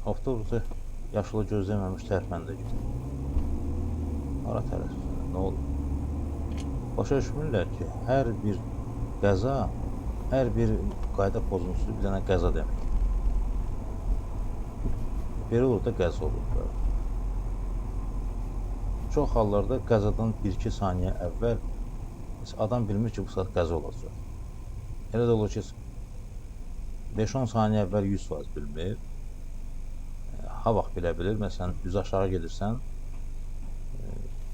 Avtobusu yaşılı gözləməmiş tərpəndə gedir. Hara tərəf? Nə olur? Başa düşmürlər ki, hər bir qəza, hər bir qayda pozuntusu bir dənə qəza deməkdir. Belə olur da qəza olur da. Çox hallarda qəzadan 1-2 saniyə əvvəl adam bilmir ki, bu saat qəza olacaq. Elə də olur ki, 5-10 saniyə əvvəl 100% bilmir. Ha vaxt bilə bilir, məsələn, düz aşağı gedirsən,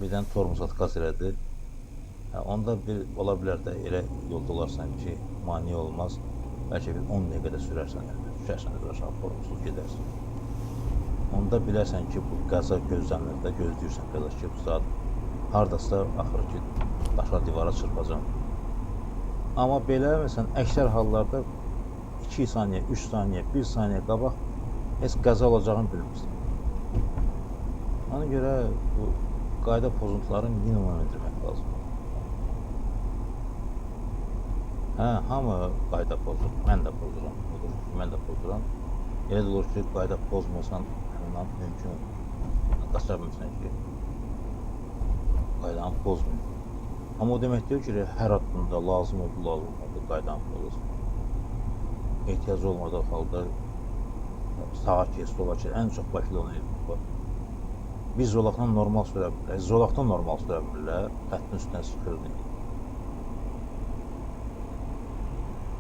birdən tormoz atqaz elədi. Onda ola bilər də elə yolda olarsan ki, mane olmaz, bəlkə bir 10 dəqiqədə sürərsən, düşərsən düz aşağı, tormozsuz gedərsən. Onda bilərsən ki, bu qəza gözləmir də, gözləyirsən qəza ki, bu saat haradasa axır ki, daşa divara çırpacam. Amma belə, məsələn, əksər hallarda 2 saniyə, 3 saniyə, 1 saniyə qabaq heç qəza olacağını bilmirsən. Ona görə bu qayda pozuntuları minimuma endirmək lazım. Hamı qayda pozur, mən də pozuram, mən də pozuram. Elə də olur ki, qayda pozmasan, həmin mümkün qaça bilmirsən ki, qaydanı pozmayın. Amma o demək deyil ki, hər addımda lazım olmadı qaydanı pozulsun. Ehtiyac olmadığı halda sağa keç, sola keç, ən çox Bakıda onu edir. Biz zolaqdan normal sürə bilirlər, zolaqdan normal sürə bilirlər, xəttin üstündən sıxır deyil.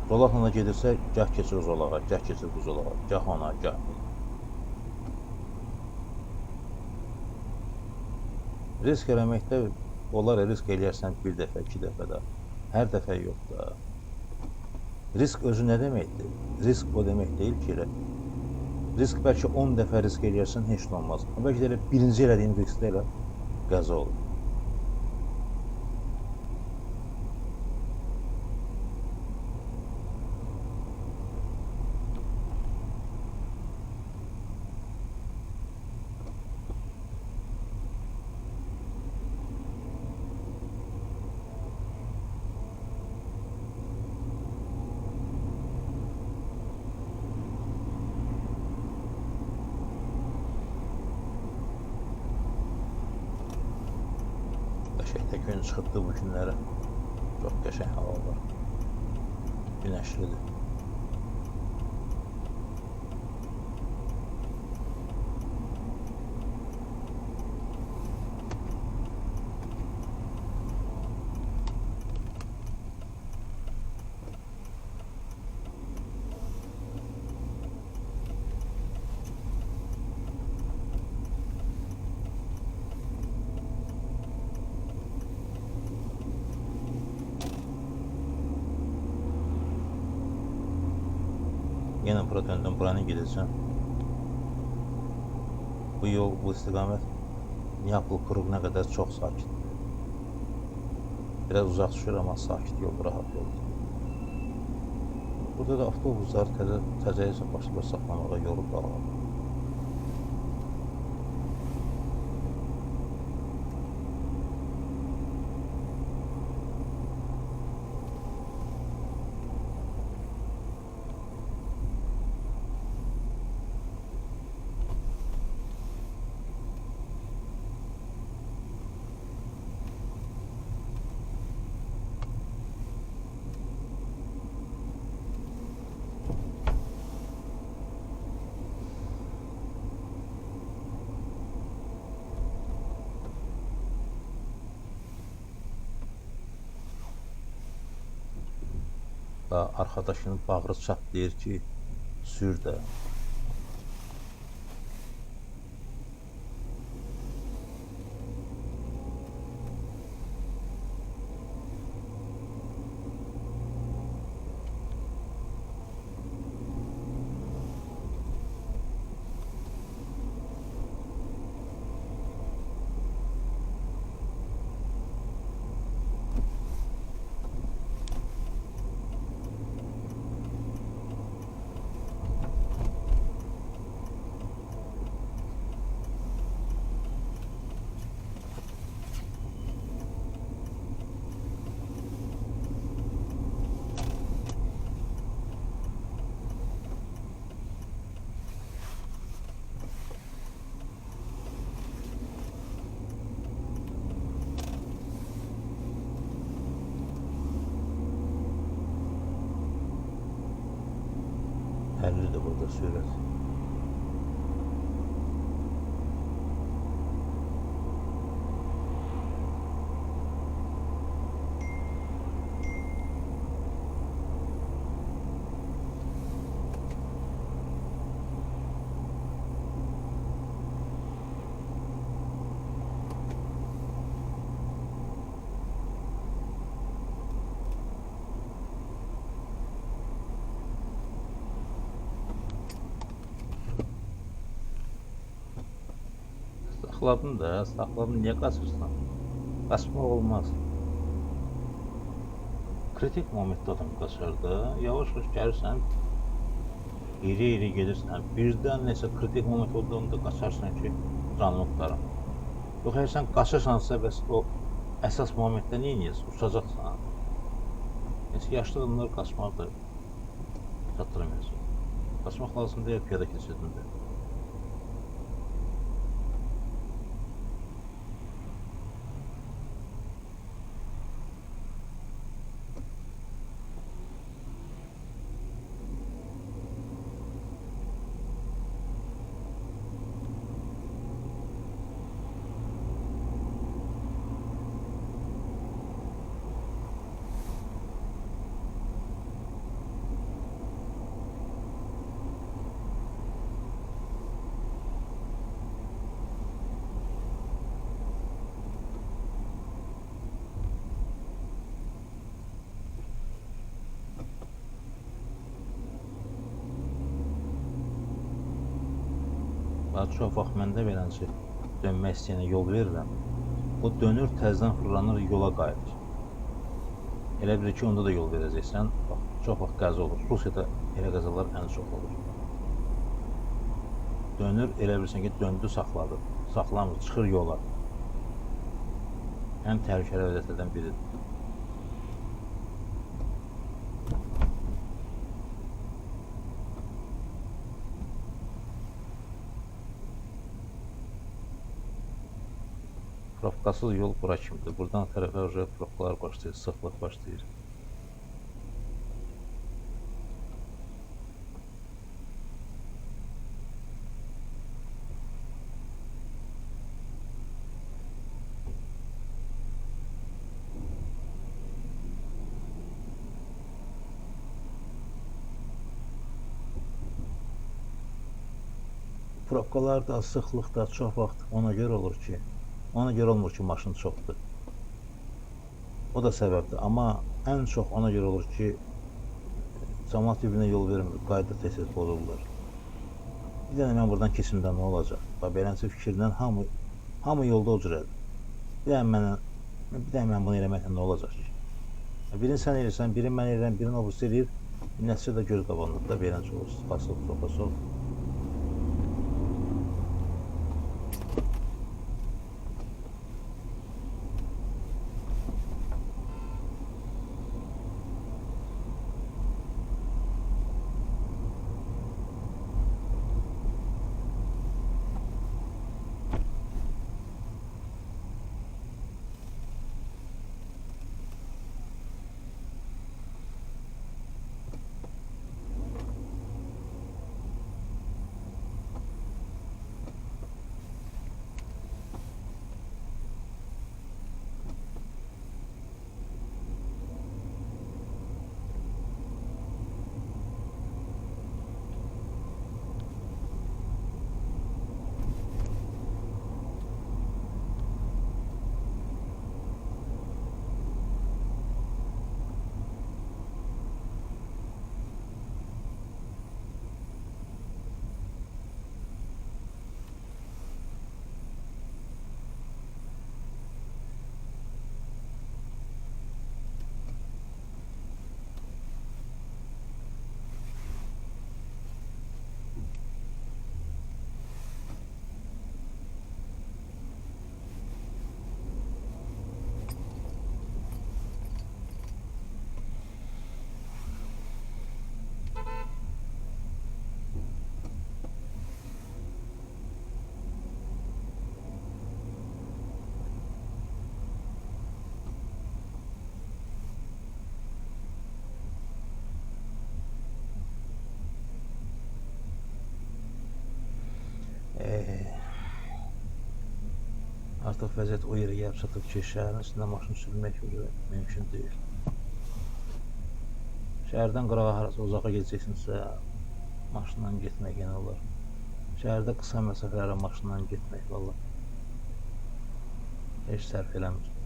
Zolaqla da gedirsə, gəh keçir zolağa, gəh keçir bu zolağa, gəh ona, gəh buna. Risk eləməkdə olar, risk eləyərsən bir dəfə, 2 dəfə də, hər dəfə yox da. Risk özü nə deməkdir? Risk o demək deyil ki, risk bəlkə 10 dəfə risk eləyərsən, heç nə olmaz. Bəlkə də elə birinci elədiyin riskdə elə qəza olur. Qəşəngdə gün çıxıbdı bu günlərə. Çox qəşəng hava var. Günəşlidir. Yenə bura döndüm, buranı gedəcəm. Bu yol, bu istiqamət Neapol Kruquna qədər çox sakitdir. Biraz uzaq düşür, amma sakit yol, rahat yoldur. Burada da avtobuslar təzəyə başlayır saxlamağa, yolu bağlanır. Arkadaşının bağrı çatlayır ki, sür də. 50 de burada sürət. Saxladın da, saxladın, niyə qaçırsan? Qaçmaq olmaz. Kritik momentdə adam qaçar da, yavaş-yavaş gəlirsən, iri-iri gedirsən, birdən nəsə kritik moment olduğunda qaçarsan ki, canını qutaram. Yox, əgər sən qaçırsansa, bəs o əsas momentdə nə edirsən? Uçacaqsan. Nəsə, yaşlı adamlar qaçmağı da çatdıramayacaq. Qaçmaq lazım deyil, piyada keçidində. Çox vaxt məndə beləncə dönmək istəyənə yol verirəm. O dönür, təzdən fırlanır, yola qayıdır. Elə bilir ki, onda da yol verəcəksən. Bax, çox vaxt qəza olur. Rusiyada elə qəzalar ən çox olur. Dönür, elə bilirsən ki, döndü, saxladı. Saxlamır, çıxır yola. Ən təhlükəli vəziyyətlərdən biridir. Probkasız yol bura kimdir? Buradan tərəfə probkalar başlayır, sıxlıq başlayır. Probkalar da, sıxlıq da çox vaxt ona görə olur ki, ona görə olmur ki, maşın çoxdur. O da səbəbdir. Amma ən çox ona görə olur ki, cəmaət bir-birinə yol vermir, qayda tez-tez pozurlar. Bir dənə mən buradan keçimdə nə olacaq? Bax, beləncə fikirdən hamı yolda o cürədir. Bir dənə mən bunu eləməklə nə olacaq ki? Birini sən eləyirsən, birini mən eləyirəm, birini o birisi eləyir. Nəticə də göz qabağındadır da, beləncə olur. Fasıl, sopasıl. vəziyyət o yerə gəlib çatıb ki, şəhərin üstündə maşın sürmək mümkün deyil. Şəhərdən qırağa harasa uzağa gedəcəksinizsə, maşınla getmək yenə olar. Şəhərdə qısa məsafələrə maşınla getmək valla heç sərf eləmir.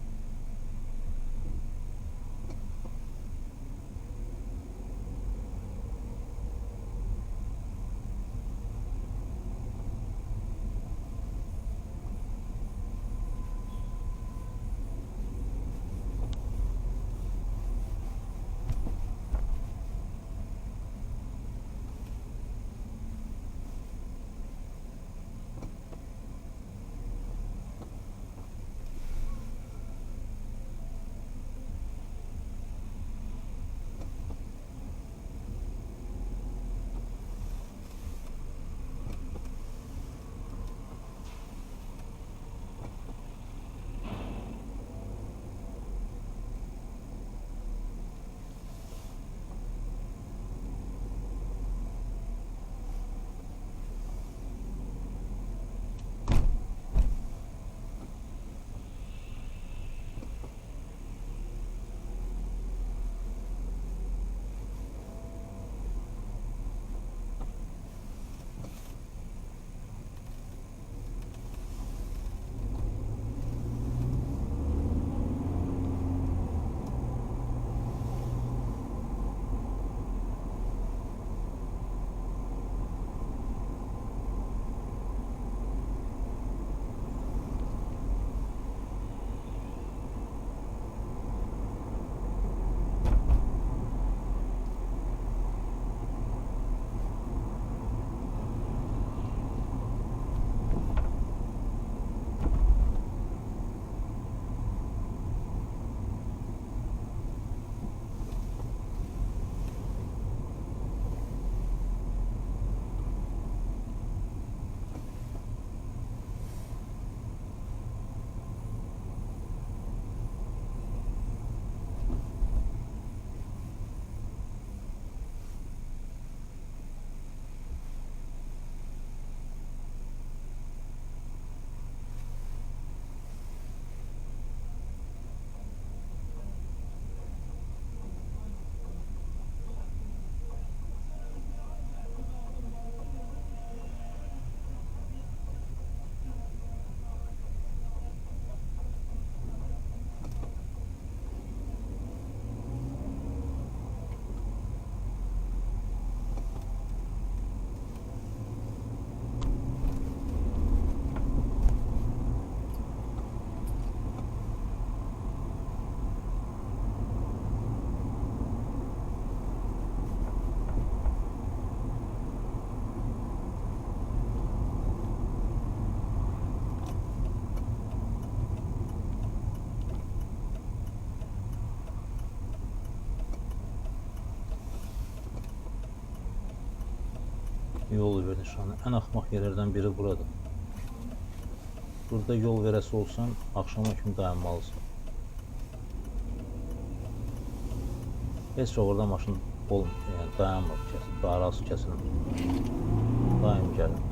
Yol verilişi. Ən axmaq yerlərdən biri buradır. Burada yol verəsi olsan, axşama kimi dayanmalısın. Heç orada maşın yəni dayanmır, arası kəsilmir. Daim gəlin.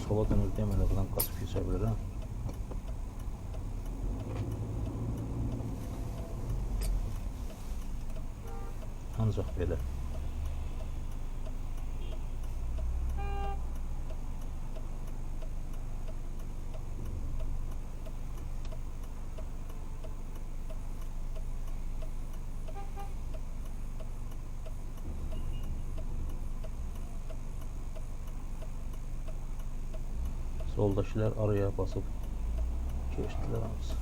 Sola dönür demələ buradan qaçıb keçə bilirəm. Ancaq belə. Soldakilər araya basıb keçdilər hamısı.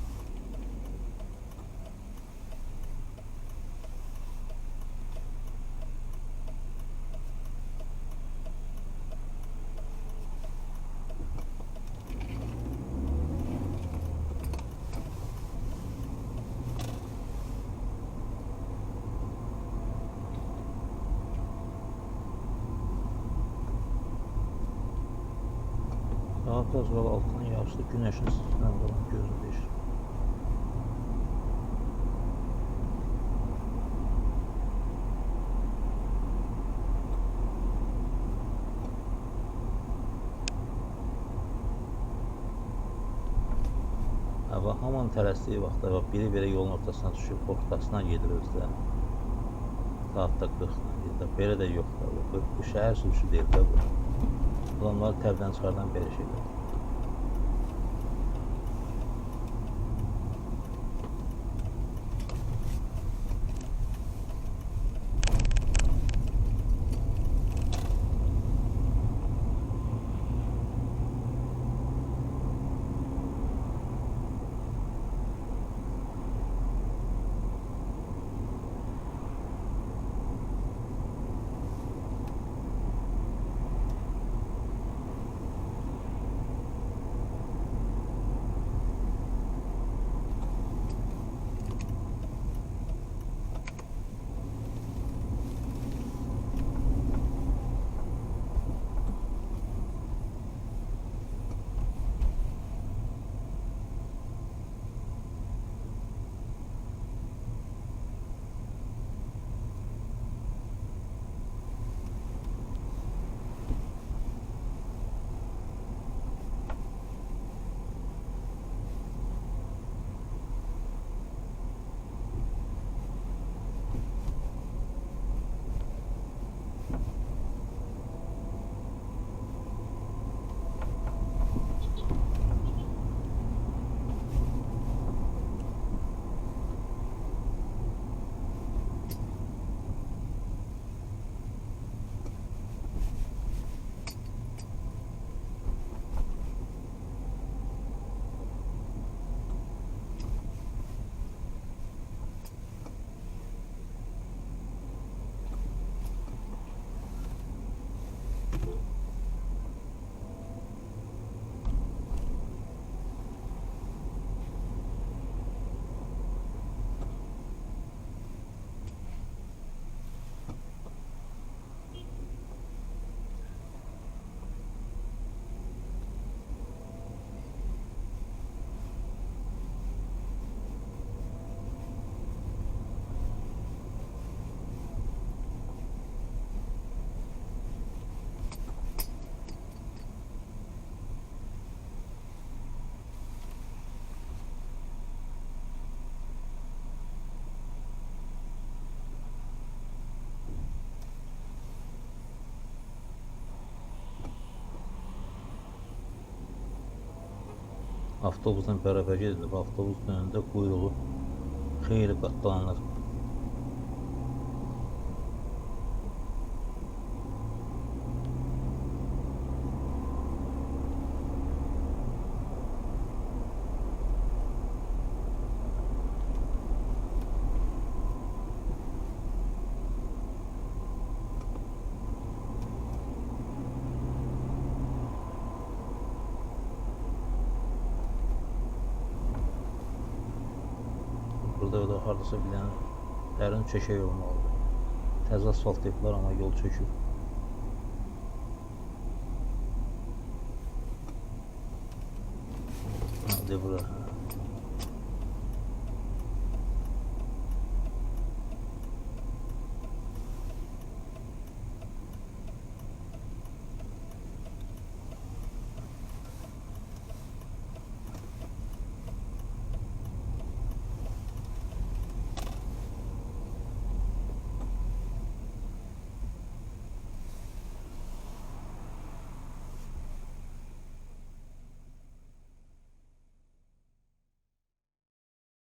Saat az qala altından yağışlı güneşin üstündən qalan gözləyir. Hava Və hamın tələsdiyi vaxtda və biri belə yolun ortasına düşüb, ortasına gedir özdə. Saatda 40 da belə də yoxdur. Bu şəhər sürücüsü deyil də bu. Adamları təbdən çıxardan belə şeylər. Avtobusla bərabər gedir. Avtobusun önündə quyruğu xeyli qatlanır. Burada da hardasa bir dənə dərin çökək olmalıdır. Təzə asfalt yapılar, amma yol çökür. Hadi bura.